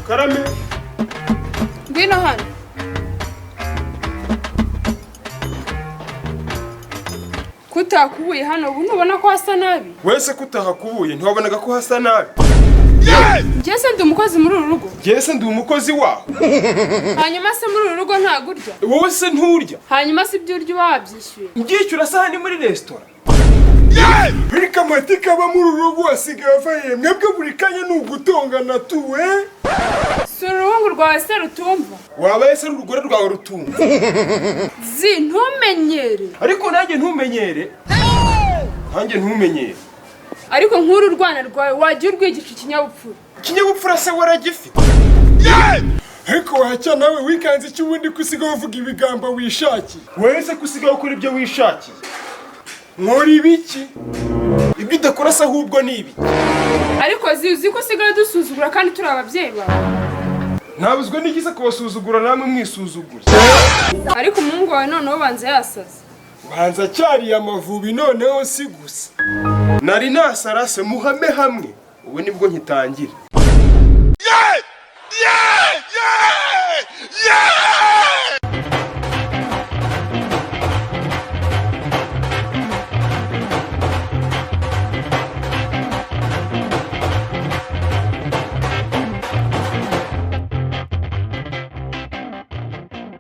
Karame. Ngwino hano. Kutakubuye hano ubu ntubona ko hasa nabi? Wese kutahakubuye ntiwabonaga ko hasa nabi? Jese ndi umukozi muri uru rugo. Jese ndi umukozi waho. Hanyuma se muri uru rugo nta gurya? Wowe se nturya? Hanyuma se ibyo urya wabyishyuye? Ngicyura sahani muri restaurant. Buri kamati kaba muri uru rugo wasigaye avaye mwebwe buri kanya n'ugutongana tuwe. Si uruhungu rwawe se rutumva? Wabaye se urugore rwawe rutumva. Ntumenyere. Ariko nanjye ntumenyere. Nanjye ntumenyere. Ariko nkuru rwana rwawe wagiye urwigisha ikinyabupfura. Ikinyabupfura se waragifite? Ariko wacha nawe wikanze cy'ubundi kusiga uvuga ibigamba wishaki. Wese kusiga ukora ibyo wishaki. Nkori ibiki? Ibyo udakora se ahubwo ni ibi. Ariko uzi ko usigaye dusuzugura kandi turi ababyeyi bawe. Ntabuzwe n'igize kubasuzugura namwe mwisuzugura. Ariko umuhungu wawe noneho banze yasaze. Banza cyari amavubi noneho si gusa. Nari nasarase muhame hamwe. Ubu nibwo nkitangira.